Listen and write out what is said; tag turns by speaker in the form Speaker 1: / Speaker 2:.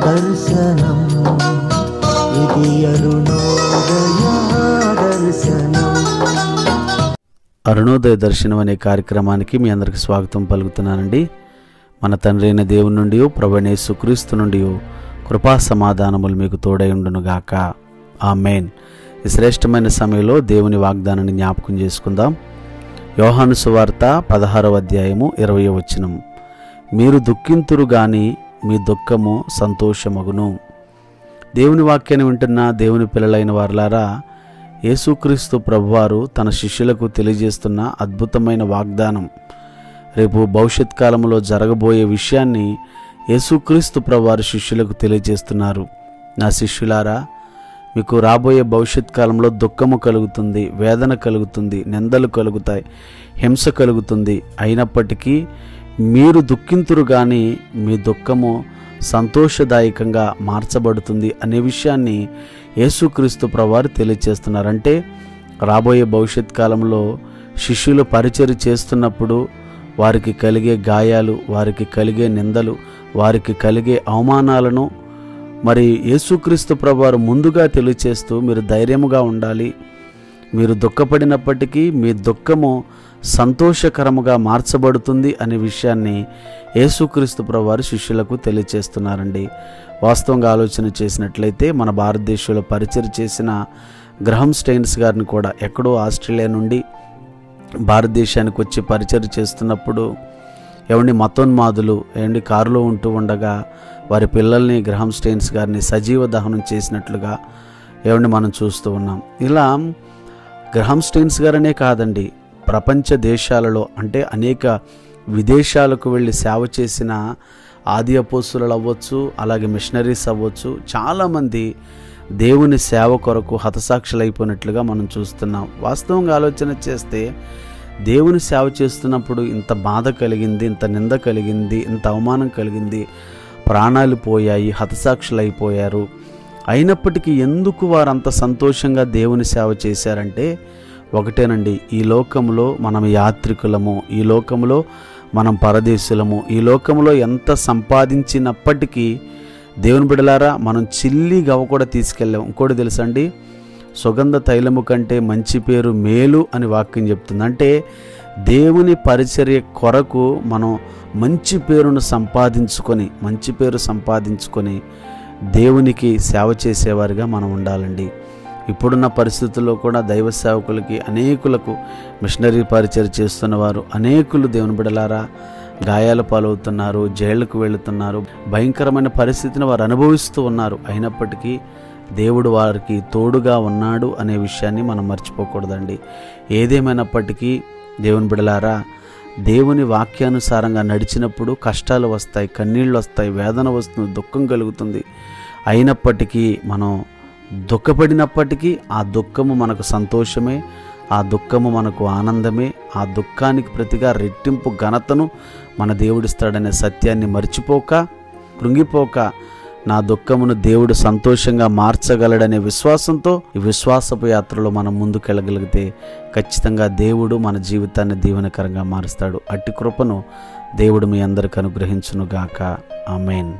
Speaker 1: దర్శనం, ఇది అరుణోదయ దర్శనం.
Speaker 2: అరుణోదయ దర్శనం అనే కార్యక్రమానికి మీ అందరికి స్వాగతం పలుకుతున్నానండి. మన తండ్రి అయిన దేవుని నుండి, ప్రభువైన యేసుక్రీస్తు నుండి కృపా సమాధానములు మీకు తోడై ఉండునుగాక. ఆమేన్. ఈ శ్రేష్టమైన సమయంలో దేవుని వాగ్దానాన్ని జ్ఞాపకం చేసుకుందాం. యోహాను సువార్త 16వ అధ్యాయము 20వ వచనం. మీరు దుఃఖింతురు గాని మీ దుఃఖము సంతోషమగును. దేవుని వాక్యాన్ని వింటున్న దేవుని పిల్లలైన వారలారా, యేసుక్రీస్తు ప్రభువారు తన శిష్యులకు తెలియజేస్తున్న అద్భుతమైన వాగ్దానం, రేపు భవిష్యత్ కాలంలో జరగబోయే విషయాన్ని యేసుక్రీస్తు ప్రభువారు శిష్యులకు తెలియజేస్తున్నారు. నా శిష్యులారా, మీకు రాబోయే భవిష్యత్ కాలంలో దుఃఖము కలుగుతుంది, వేదన కలుగుతుంది, నిందలు కలుగుతాయి, హింస కలుగుతుంది. అయినప్పటికీ మీరు దుఃఖింతురు కానీ మీ దుఃఖము సంతోషదాయకంగా మార్చబడుతుంది అనే విషయాన్ని యేసుక్రీస్తు ప్రభువారు తెలియజేస్తున్నారు. అంటే రాబోయే భవిష్యత్ కాలంలో శిష్యులు పరిచర్య చేస్తున్నప్పుడు వారికి కలిగే గాయాలు, వారికి కలిగే నిందలు, వారికి కలిగే అవమానాలను మరి యేసుక్రీస్తు ప్రభువారు ముందుగా తెలియచేస్తూ మీరు ధైర్యముగా ఉండాలి, మీరు దుఃఖపడినప్పటికీ మీ దుఃఖము సంతోషకరముగా మార్చబడుతుంది అనే విషయాన్ని యేసుక్రీస్తు ప్రభువారు శిష్యులకు తెలియచేస్తున్నారండి. వాస్తవంగా ఆలోచన చేసినట్లయితే మన భారతదేశంలో పరిచర్య చేసిన గ్రహం స్టెయిన్స్ గారిని కూడా ఎక్కడో ఆస్ట్రేలియా నుండి భారతదేశానికి వచ్చి పరిచర్య చేస్తున్నప్పుడు మతోన్మాదులు కారులో ఉంటూ ఉండగా వారి పిల్లల్ని గ్రహం స్టెయిన్స్ గారిని సజీవ దహనం చేసినట్లుగా మనం చూస్తూ ఉన్నాం. ఇలా గ్రహం స్టెయిన్స్ గారనే కాదండి, ప్రపంచ దేశాలలో అంటే అనేక విదేశాలకు వెళ్ళి సేవ చేసిన ఆది అపోస్తులు అవ్వచ్చు, అలాగే మిషనరీస్ అవ్వచ్చు, చాలామంది దేవుని సేవ కొరకు హతసాక్షులైపోయినట్లుగా మనం చూస్తున్నాం. వాస్తవంగా ఆలోచన చేస్తే దేవుని సేవ చేస్తున్నప్పుడు ఇంత బాధ కలిగింది, ఇంత నింద కలిగింది, ఇంత అవమానం కలిగింది, ప్రాణాలు పోయాయి, హతసాక్షులైపోయారు. అయినప్పటికీ ఎందుకు వారు అంత సంతోషంగా దేవుని సేవ చేశారంటే ఒకటేనండి, ఈ లోకంలో మనం యాత్రికులము, ఈ లోకంలో మనం పరదేశులము, ఈ లోకంలో ఎంత సంపాదించినప్పటికీ దేవుని బిడ్డలారా మనం చిల్లి గవ కూడా తీసుకెళ్ళాం. ఇంకోటి తెలుసండి, సుగంధ తైలము కంటే మంచి పేరు మేలు అని వాక్యం చెప్తుంది. అంటే దేవుని పరిచర్య కొరకు మనం మంచి పేరును సంపాదించుకొని దేవునికి సేవ చేసేవారిగా మనం ఉండాలండి. ఇప్పుడున్న పరిస్థితుల్లో కూడా దైవ సేవకులకి అనేకులకు మిషనరీ పరిచర్య చేస్తున్న వారు అనేకులు దేవుని బిడ్డలారా గాయాల పాలవుతున్నారు, జైళ్లకు వెళుతున్నారు, భయంకరమైన పరిస్థితిని వారు అనుభవిస్తూ ఉన్నారు. అయినప్పటికీ దేవుడు వారికి తోడుగా ఉన్నాడు అనే విషయాన్ని మనం మర్చిపోకూడదండి. ఏదేమైనప్పటికీ దేవుని బిడ్డలారా, దేవుని వాక్యానుసారంగా నడిచినప్పుడు కష్టాలు వస్తాయి, కన్నీళ్ళు వస్తాయి, వేదన వస్తుంది, దుఃఖం కలుగుతుంది. అయినప్పటికీ మనం దుఃఖపడినప్పటికీ ఆ దుఃఖము మనకు సంతోషమే, ఆ దుఃఖము మనకు ఆనందమే. ఆ దుఃఖానికి ప్రతిగా రెట్టింపు ఘనతను మన దేవుడిస్తాడనే సత్యాన్ని మర్చిపోక, కృంగిపోక, నా దుఃఖమును దేవుడు సంతోషంగా మార్చగలడనే విశ్వాసంతో ఈ విశ్వాసపు యాత్రలో మనం ముందుకెళ్ళగలిగితే ఖచ్చితంగా దేవుడు మన జీవితాన్ని దీవెనకరంగా మారుస్తాడు. అట్టి కృపను దేవుడు మీ అందరికి అనుగ్రహించునుగాక. ఆమేన్.